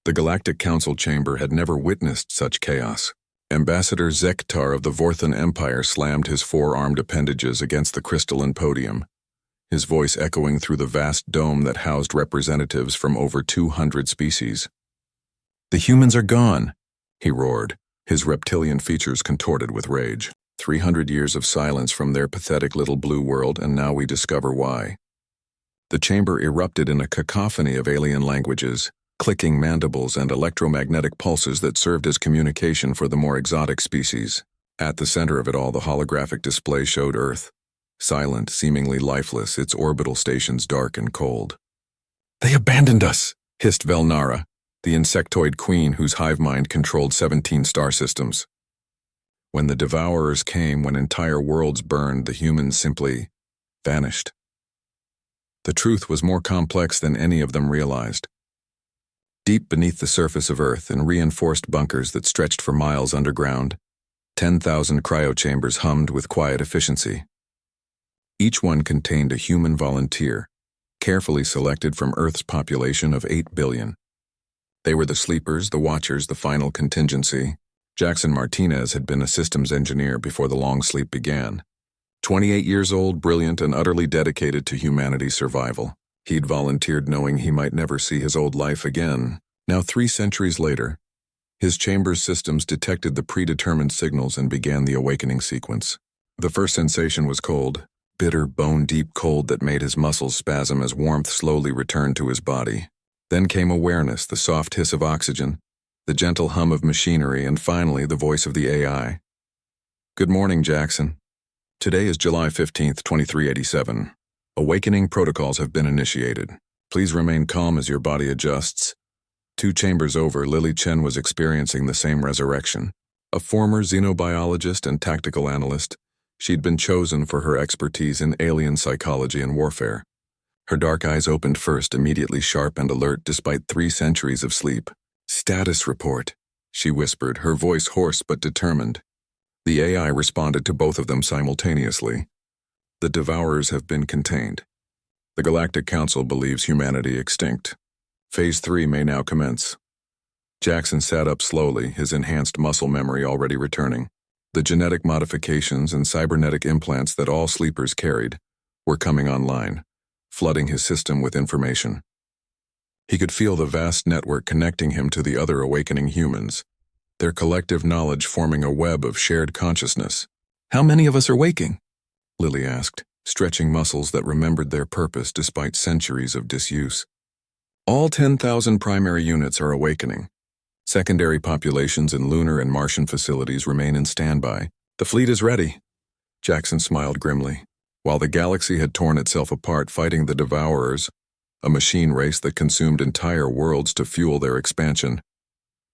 The Galactic Council chamber had never witnessed such chaos. Ambassador Zektar of the Vorthan Empire slammed his four-armed appendages against the crystalline podium, his voice echoing through the vast dome that housed representatives from over 200 species. "The humans are gone," he roared, his reptilian features contorted with rage. 300 years of silence from their pathetic little blue world, and now we discover why. The chamber erupted in a cacophony of alien languages, clicking mandibles and electromagnetic pulses that served as communication for the more exotic species. At the center of it all, the holographic display showed Earth, silent, seemingly lifeless, its orbital stations dark and cold. "They abandoned us," hissed Velnara, the insectoid queen whose hive mind controlled 17 star systems. When the Devourers came, when entire worlds burned, the humans simply vanished. The truth was more complex than any of them realized. Deep beneath the surface of Earth, in reinforced bunkers that stretched for miles underground, 10,000 cryo chambers hummed with quiet efficiency. Each one contained a human volunteer, carefully selected from Earth's population of 8 billion. They were the sleepers, the watchers, the final contingency. Jackson Martinez had been a systems engineer before the long sleep began. 28 years old, brilliant, and utterly dedicated to humanity's survival. He'd volunteered knowing he might never see his old life again. Now, 3 centuries later, his chamber's systems detected the predetermined signals and began the awakening sequence. The first sensation was cold, bitter, bone-deep cold that made his muscles spasm as warmth slowly returned to his body. Then came awareness, the soft hiss of oxygen, the gentle hum of machinery, and finally the voice of the AI. "Good morning, Jackson. Today is July 15th, 2387. Awakening protocols have been initiated. Please remain calm as your body adjusts." 2 chambers over, Lily Chen was experiencing the same resurrection. A former xenobiologist and tactical analyst, she'd been chosen for her expertise in alien psychology and warfare. Her dark eyes opened first, immediately sharp and alert despite 3 centuries of sleep. "Status report," she whispered, her voice hoarse but determined. The AI responded to both of them simultaneously. "The Devourers have been contained. The Galactic Council believes humanity extinct. Phase 3 may now commence." Jackson sat up slowly, his enhanced muscle memory already returning. The genetic modifications and cybernetic implants that all sleepers carried were coming online, flooding his system with information. He could feel the vast network connecting him to the other awakening humans, their collective knowledge forming a web of shared consciousness. "How many of us are waking?" Lily asked, stretching muscles that remembered their purpose despite centuries of disuse. "All 10,000 primary units are awakening. Secondary populations in lunar and Martian facilities remain in standby. The fleet is ready." Jackson smiled grimly. While the galaxy had torn itself apart fighting the Devourers, a machine race that consumed entire worlds to fuel their expansion,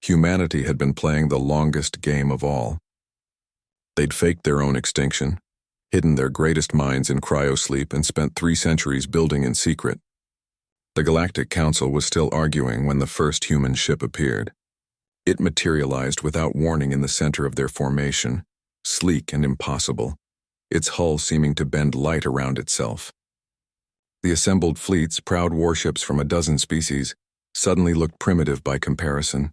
humanity had been playing the longest game of all. They'd faked their own extinction, hidden their greatest minds in cryosleep, and spent 3 centuries building in secret. The Galactic Council was still arguing when the first human ship appeared. It materialized without warning in the center of their formation, sleek and impossible, its hull seeming to bend light around itself. The assembled fleets, proud warships from a dozen species, suddenly looked primitive by comparison.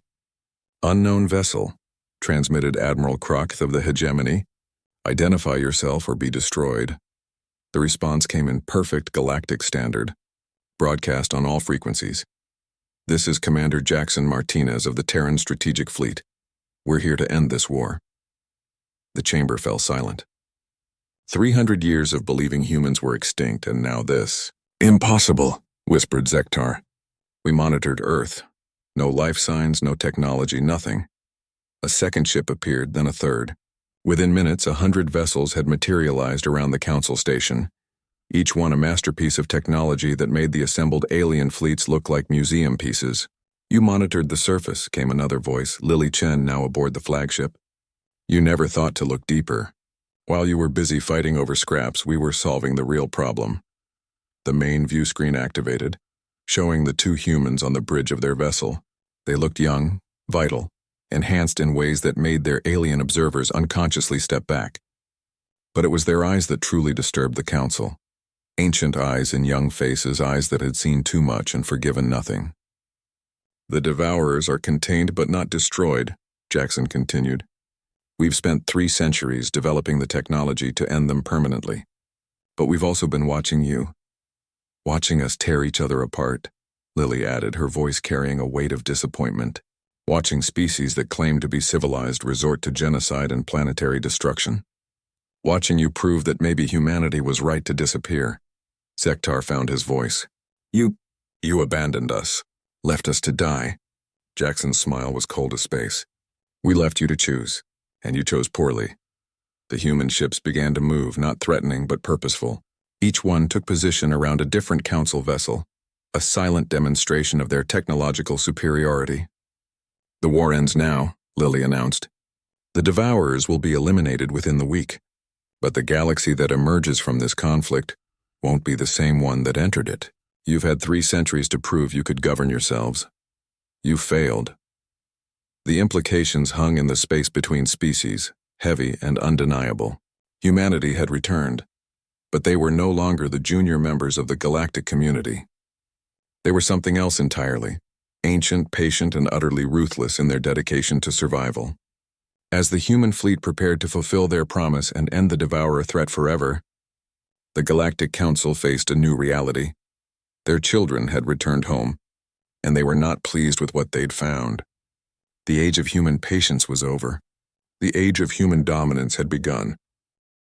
"Unknown vessel," transmitted Admiral Krokth of the Hegemony. "Identify yourself or be destroyed." The response came in perfect galactic standard, broadcast on all frequencies. "This is Commander Jackson Martinez of the Terran Strategic Fleet. We're here to end this war." The chamber fell silent. 300 years of believing humans were extinct, and now this. "Impossible," whispered Zektar. "We monitored Earth. No life signs, no technology, nothing." A second ship appeared, then a third. Within minutes, 100 vessels had materialized around the Council station, each one a masterpiece of technology that made the assembled alien fleets look like museum pieces. "You monitored the surface," came another voice, Lily Chen now aboard the flagship. "You never thought to look deeper. While you were busy fighting over scraps, we were solving the real problem." The main view screen activated, showing the 2 humans on the bridge of their vessel. They looked young, vital, enhanced in ways that made their alien observers unconsciously step back. But it was their eyes that truly disturbed the Council. Ancient eyes in young faces, eyes that had seen too much and forgiven nothing. The Devourers are contained but not destroyed, Jackson continued. We've spent 3 centuries developing the technology to end them permanently. But we've also been watching you. Watching us tear each other apart, Lily added, her voice carrying a weight of disappointment. Watching species that claim to be civilized resort to genocide and planetary destruction. Watching you prove that maybe humanity was right to disappear. Zektar found his voice. You abandoned us. Left us to die. Jackson's smile was cold as space. We left you to choose, and you chose poorly. The human ships began to move, not threatening but purposeful. Each one took position around a different council vessel, a silent demonstration of their technological superiority. The war ends now, Lily announced. The Devourers will be eliminated within the week, but the galaxy that emerges from this conflict won't be the same one that entered it. You've had 3 centuries to prove you could govern yourselves. You failed. The implications hung in the space between species, heavy and undeniable. Humanity had returned, but they were no longer the junior members of the galactic community. They were something else entirely, ancient, patient, and utterly ruthless in their dedication to survival. As the human fleet prepared to fulfill their promise and end the Devourer threat forever, the Galactic Council faced a new reality. Their children had returned home, and they were not pleased with what they'd found. The age of human patience was over. The age of human dominance had begun.